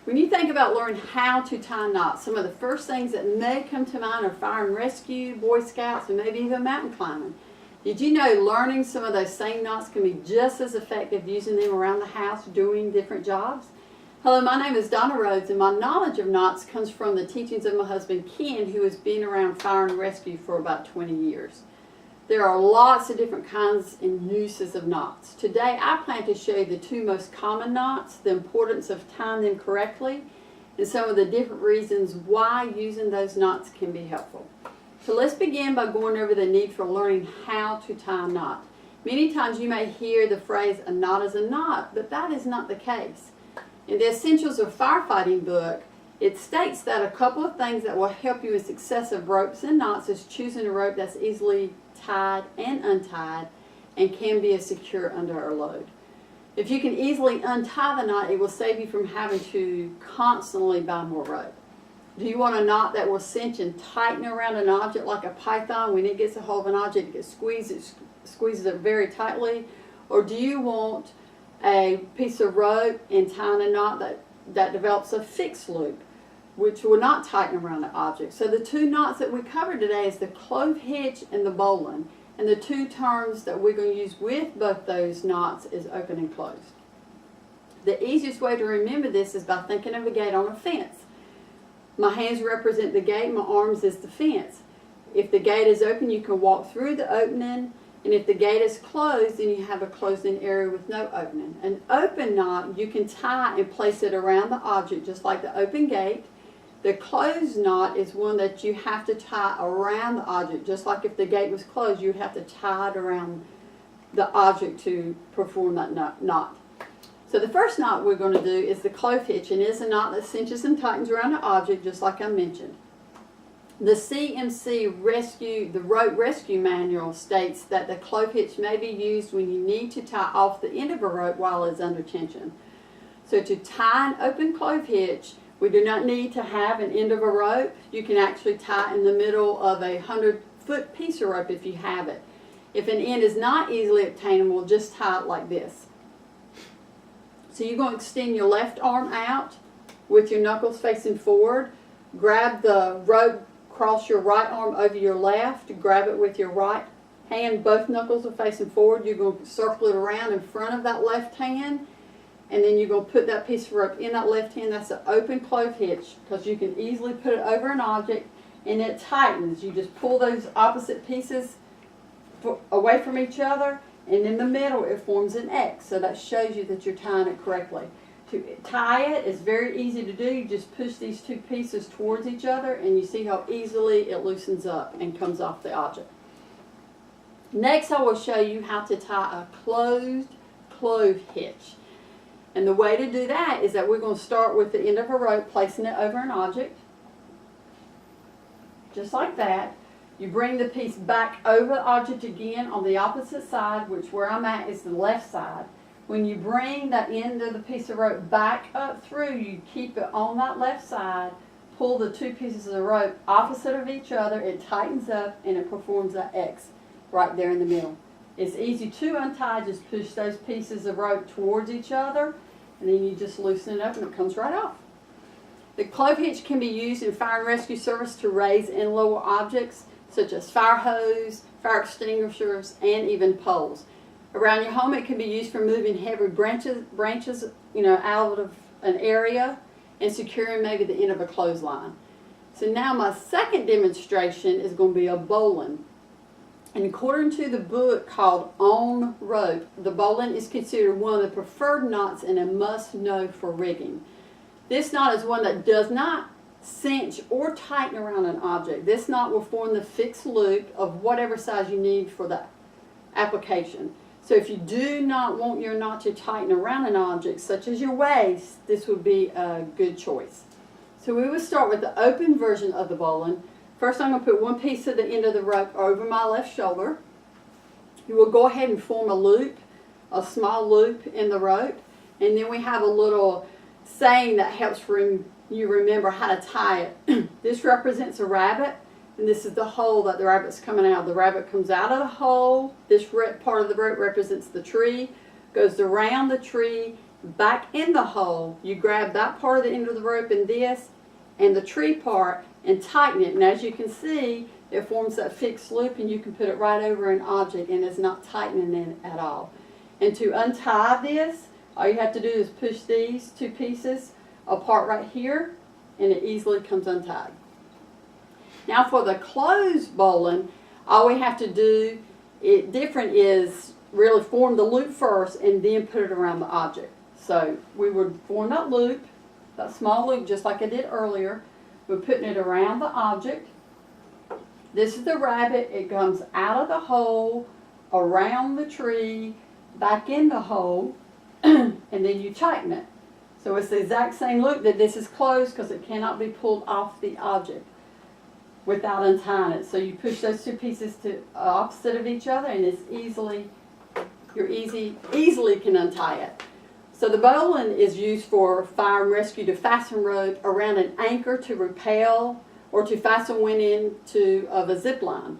When you think about learning how to tie knots, some of the first things that may come to mind are fire and rescue, Boy Scouts, and maybe even mountain climbing. Did you know learning some of those same knots can be just as effective using them around the house doing different jobs? Hello, my name is Donna Rhodes, and my knowledge of knots comes from the teachings of my husband Ken, who has been around fire and rescue for about 20 years. There are lots of different kinds and uses of knots. Today I plan to show you the two most common knots, the importance of tying them correctly, and some of the different reasons why using those knots can be helpful. So let's begin by going over the need for learning how to tie a knot. Many times you may hear the phrase, "a knot is a knot," but that is not the case. In the Essentials of Firefighting book, it states that a couple of things that will help you with success of ropes and knots is choosing a rope that's easily tied and untied and can be secure under a load. If you can easily untie the knot, it will save you from having to constantly buy more rope. Do you want a knot that will cinch and tighten around an object like a python? When it gets a hold of an object, it squeezes it very tightly. Or do you want a piece of rope and tying a knot that develops a fixed loop, which will not tighten around the object? So the two knots that we covered today is the clove hitch and the bowline. And the two terms that we're going to use with both those knots is open and closed. The easiest way to remember this is by thinking of a gate on a fence. My hands represent the gate, my arms is the fence. If the gate is open, you can walk through the opening, and if the gate is closed, then you have a closed-in area with no opening. An open knot, you can tie and place it around the object, just like the open gate. The closed knot is one that you have to tie around the object, just like if the gate was closed, you would have to tie it around the object to perform that knot. So the first knot we're going to do is the clove hitch, and it is a knot that cinches and tightens around the object, just like I mentioned. The CMC the rope rescue manual states that the clove hitch may be used when you need to tie off the end of a rope while it's under tension. So to tie an open clove hitch, we do not need to have an end of a rope. You can actually tie in the middle of a 100-foot piece of rope if you have it. If an end is not easily obtainable, just tie it like this. So you're going to extend your left arm out with your knuckles facing forward. Grab the rope, cross your right arm over your left. Grab it with your right hand. Both knuckles are facing forward. You're going to circle it around in front of that left hand. And then you're going to put that piece of rope in that left hand. That's an open clove hitch, because you can easily put it over an object and it tightens. You just pull those opposite pieces away from each other, and in the middle it forms an X. So that shows you that you're tying it correctly. To tie it is very easy to do. You just push these two pieces towards each other, and you see how easily it loosens up and comes off the object. Next, I will show you how to tie a closed clove hitch. And the way to do that is that we're going to start with the end of a rope, placing it over an object, just like that. You bring the piece back over the object again on the opposite side, which where I'm at is the left side. When you bring that end of the piece of rope back up through, you keep it on that left side, pull the two pieces of rope opposite of each other, it tightens up, and it performs that X right there in the middle. It's easy to untie. Just push those pieces of rope towards each other, and then you just loosen it up and it comes right off. The clove hitch can be used in fire and rescue service to raise and lower objects such as fire hose, fire extinguishers, and even poles. Around your home, it can be used for moving heavy branches out of an area and securing maybe the end of a clothesline. So now my second demonstration is going to be a bowline. And according to the book called On Rope, the bowline is considered one of the preferred knots and a must-know for rigging. This knot is one that does not cinch or tighten around an object. This knot will form the fixed loop of whatever size you need for the application. So if you do not want your knot to tighten around an object, such as your waist, this would be a good choice. So we will start with the open version of the bowline. First, I'm going to put one piece of the end of the rope over my left shoulder. You will go ahead and form a loop, a small loop in the rope. And then we have a little saying that helps you remember how to tie it. This represents a rabbit, and this is the hole that the rabbit's coming out of. The rabbit comes out of the hole. This part of the rope represents the tree, goes around the tree, back in the hole, you grab that part of the end of the rope in this and the tree part and tighten it. And as you can see, it forms that fixed loop, and you can put it right over an object and it's not tightening it at all. And to untie this, all you have to do is push these two pieces apart right here, and it easily comes untied. Now for the closed bowline, all we have to do is really form the loop first and then put it around the object. So we would form that loop, that small loop, just like I did earlier. We're putting it around the object. This is the rabbit. It comes out of the hole, around the tree, back in the hole, and then you tighten it. So it's the exact same loop that this is closed because it cannot be pulled off the object without untying it. So you push those two pieces to opposite of each other, and it's easily can untie it. So the bowline is used for fire and rescue to fasten rope around an anchor to rappel or to fasten wind into of a zip line.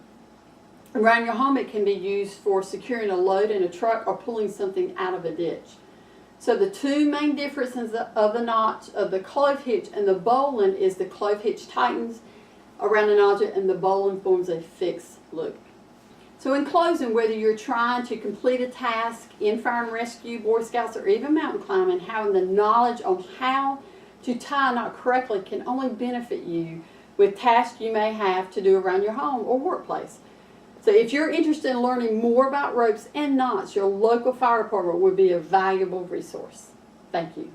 Around your home, it can be used for securing a load in a truck or pulling something out of a ditch. So the two main differences of the notch of the clove hitch and the bowline is the clove hitch tightens around an object and the bowline forms a fixed loop. So in closing, whether you're trying to complete a task in fire and rescue, Boy Scouts, or even mountain climbing, having the knowledge on how to tie a knot correctly can only benefit you with tasks you may have to do around your home or workplace. So if you're interested in learning more about ropes and knots, your local fire department would be a valuable resource. Thank you.